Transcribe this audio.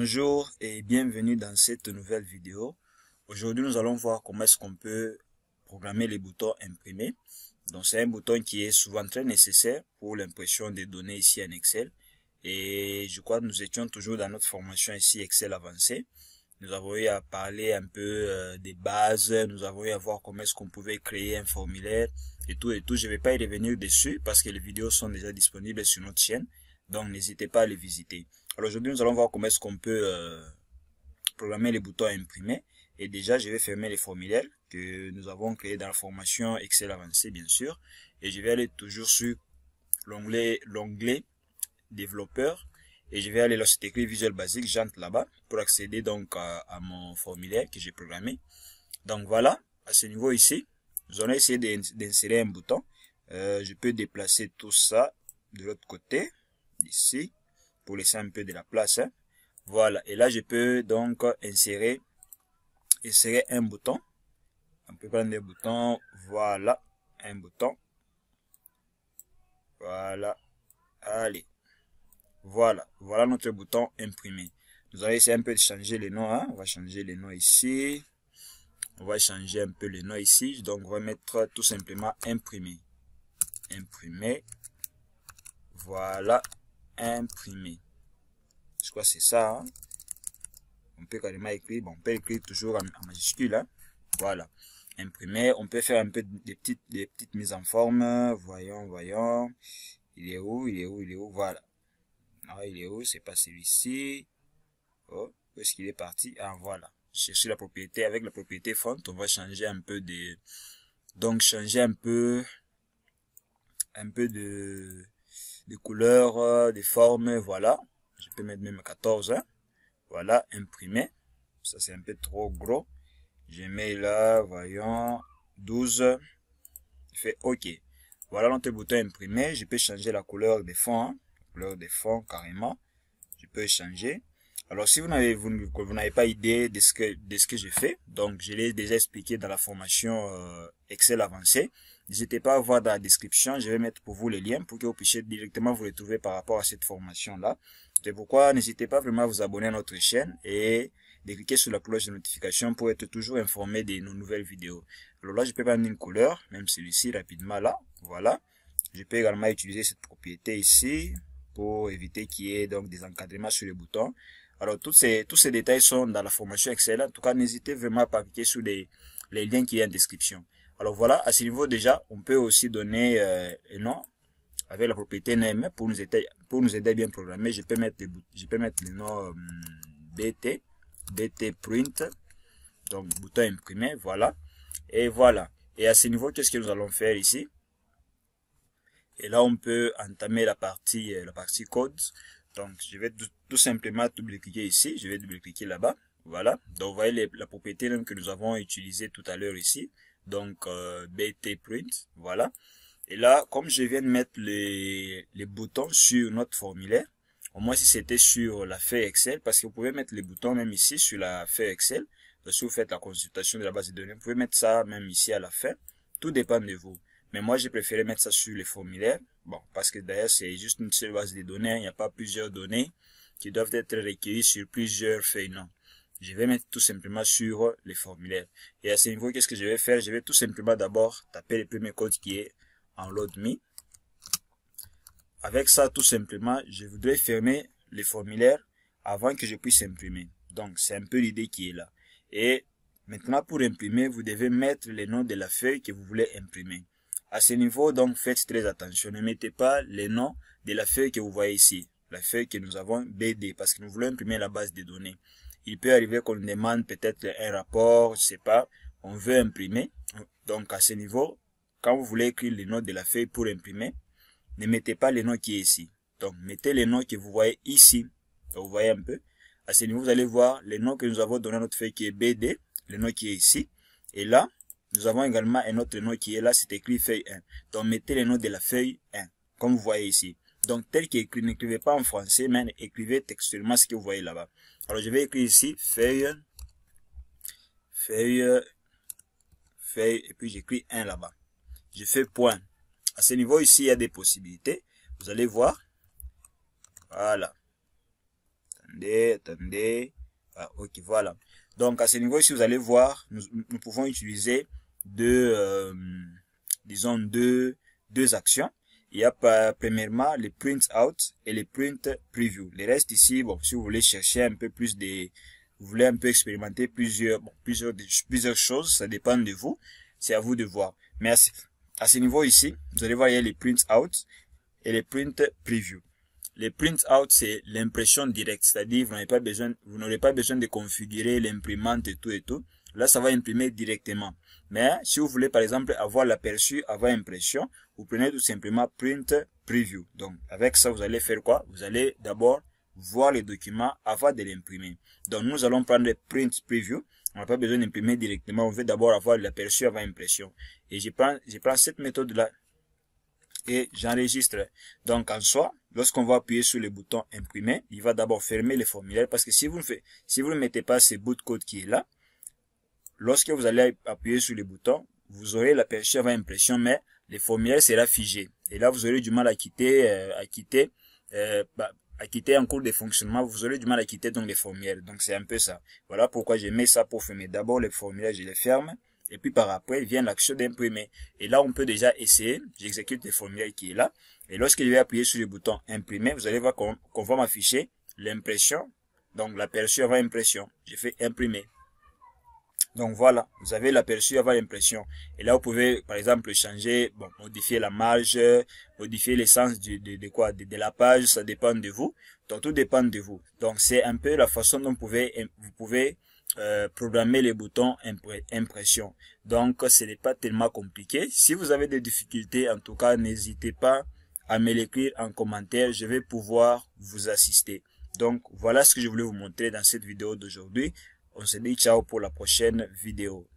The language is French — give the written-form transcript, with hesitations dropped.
Bonjour et bienvenue dans cette nouvelle vidéo. Aujourd'hui, nous allons voir comment est-ce qu'on peut programmer les boutons imprimés. Donc, c'est un bouton qui est souvent très nécessaire pour l'impression des données ici en Excel. Et je crois que nous étions toujours dans notre formation ici Excel avancé. Nous avons eu à parler un peu des bases, nous avons eu à voir comment est-ce qu'on pouvait créer un formulaire et tout. Je ne vais pas y revenir dessus parce que les vidéos sont déjà disponibles sur notre chaîne. Donc, n'hésitez pas à les visiter. Alors aujourd'hui, nous allons voir comment est-ce qu'on peut programmer les boutons imprimés. Et déjà, je vais fermer les formulaires que nous avons créés dans la formation Excel avancé, bien sûr. Et je vais aller toujours sur l'onglet développeur. Et je vais aller là, c'est écrit Visual Basic, j'entre là-bas pour accéder donc à mon formulaire que j'ai programmé. Donc voilà, à ce niveau ici, nous allons essayer d'insérer un bouton. Je peux déplacer tout ça de l'autre côté, ici, pour laisser un peu de la place. Voilà, et là je peux donc insérer un bouton. On peut prendre des boutons, voilà, un bouton. Voilà, allez. Voilà notre bouton imprimé. Nous allons essayer un peu de changer les noms. On va changer les noms ici. On va changer un peu les noms ici. Donc on va mettre tout simplement imprimé. Imprimé. Voilà, imprimé. Je crois que c'est ça. On peut carrément écrire. Bon, on peut écrire toujours en majuscule. Voilà. Imprimé. On peut faire un peu des petites mises en forme. Voyons. Il est où? Voilà. Non, il est où? C'est pas celui-ci. Oh, où est-ce qu'il est parti? Ah, voilà. Chercher la propriété. Avec la propriété font, on va changer un peu de... Donc, changer un peu de couleur, de forme. Voilà. Je peux mettre même 14. Voilà, imprimé. Ça, c'est un peu trop gros. Je mets là, voyons, 12. Je fais OK. Voilà notre bouton imprimé. Je peux changer la couleur des fonds. Couleur des fonds carrément. Je peux changer. Alors si vous n'avez pas idée de ce que je fais, donc je l'ai déjà expliqué dans la formation Excel avancé. N'hésitez pas à voir dans la description, je vais mettre pour vous les liens pour que vous puissiez directement vous retrouver par rapport à cette formation là. C'est pourquoi n'hésitez pas vraiment à vous abonner à notre chaîne et de cliquer sur la cloche de notification pour être toujours informé de nos nouvelles vidéos. Alors là je peux prendre une couleur, même celui-ci rapidement là, voilà. Je peux également utiliser cette propriété ici pour éviter qu'il y ait donc des encadrements sur les boutons. Alors tous ces détails sont dans la formation Excel. En tout cas, n'hésitez vraiment pas à cliquer sur les liens qui sont en description. Alors voilà, à ce niveau déjà, on peut aussi donner un nom avec la propriété name pour nous aider à bien programmer. Je peux mettre le nom BT print, donc bouton imprimé, voilà. Et voilà. Et à ce niveau, qu'est-ce que nous allons faire ici? Et là, on peut entamer la partie code. Donc, je vais tout simplement double-cliquer ici. Je vais double-cliquer là-bas. Voilà. Donc, vous voyez la propriété même que nous avons utilisée tout à l'heure ici. Donc, BT print. Voilà. Et là, comme je viens de mettre les boutons sur notre formulaire, au moins si c'était sur la feuille Excel, parce que vous pouvez mettre les boutons même ici sur la feuille Excel. Donc, si vous faites la consultation de la base de données, vous pouvez mettre ça même ici à la fin. Tout dépend de vous. Mais moi, j'ai préféré mettre ça sur les formulaires. Bon, parce que d'ailleurs, c'est juste une seule base de données. Il n'y a pas plusieurs données qui doivent être recueillies sur plusieurs feuilles. Non. Je vais mettre tout simplement sur les formulaires. Et à ce niveau, qu'est-ce que je vais faire? Je vais tout simplement d'abord taper le premier code qui est en load.me. Avec ça, tout simplement, je voudrais fermer les formulaires avant que je puisse imprimer. Donc, c'est un peu l'idée qui est là. Et maintenant, pour imprimer, vous devez mettre les noms de la feuille que vous voulez imprimer. À ce niveau, donc, faites très attention. Ne mettez pas les noms de la feuille que vous voyez ici. La feuille que nous avons BD, parce que nous voulons imprimer la base de données. Il peut arriver qu'on demande peut-être un rapport, je sais pas, on veut imprimer. Donc, à ce niveau, quand vous voulez écrire les noms de la feuille pour imprimer, ne mettez pas les noms qui est ici. Donc, mettez les noms que vous voyez ici. Donc, vous voyez un peu. À ce niveau, vous allez voir les noms que nous avons donné à notre feuille qui est BD, le nom qui est ici. Et là, nous avons également un autre nom qui est là, c'est écrit feuille 1. Donc, mettez les noms de la feuille 1, comme vous voyez ici. Donc, tel qu'écrit, n'écrivez pas en français, mais écrivez textuellement ce que vous voyez là-bas. Alors, je vais écrire ici feuille, et puis j'écris 1 là-bas. Je fais point. À ce niveau ici, il y a des possibilités. Vous allez voir. Voilà. Attendez. Ah, ok, voilà. Donc, à ce niveau ici, vous allez voir, nous pouvons utiliser disons deux actions. Il y a premièrement les print out et les print preview. Les restes ici, bon, si vous voulez chercher un peu plus vous voulez un peu expérimenter plusieurs choses, ça dépend de vous. C'est à vous de voir. Mais à ce niveau ici, vous allez voir, il y a les print out et les print preview. Les print out, c'est l'impression directe, c'est-à-dire vous n'aurez pas besoin de configurer l'imprimante et tout. Là, ça va imprimer directement. Mais si vous voulez, par exemple, avoir l'aperçu avant impression, vous prenez tout simplement print preview. Donc, avec ça, vous allez faire quoi? Vous allez d'abord voir le document avant de l'imprimer. Donc, nous allons prendre print preview. On n'a pas besoin d'imprimer directement. On veut d'abord avoir l'aperçu avant impression. Et je prends cette méthode-là et j'enregistre. Donc, en soi, lorsqu'on va appuyer sur le bouton imprimer, il va d'abord fermer le formulaire parce que si vous ne mettez pas ce bout de code qui est là, lorsque vous allez appuyer sur le bouton, vous aurez l'aperçu avant impression, mais le formulaire sera figé. Et là, vous aurez du mal à quitter en cours de fonctionnement, vous aurez du mal à quitter donc les formulaires. Donc, c'est un peu ça. Voilà pourquoi j'ai mis ça pour fermer. D'abord, les formulaires, je les ferme. Et puis, par après, vient l'action d'imprimer. Et là, on peut déjà essayer. J'exécute le formulaire qui est là. Et lorsque je vais appuyer sur le bouton imprimer, vous allez voir qu'on va m'afficher l'impression. Donc, l'aperçu avant impression. Je fais imprimer. Donc voilà, vous avez l'aperçu avant l'impression. Et là, vous pouvez, par exemple, changer, bon, modifier la marge, modifier l'essence de la page, ça dépend de vous. Donc tout dépend de vous. Donc c'est un peu la façon dont vous pouvez programmer les boutons impression. Donc ce n'est pas tellement compliqué. Si vous avez des difficultés, en tout cas, n'hésitez pas à me l'écrire en commentaire. Je vais pouvoir vous assister. Donc voilà ce que je voulais vous montrer dans cette vidéo d'aujourd'hui. On se dit ciao pour la prochaine vidéo.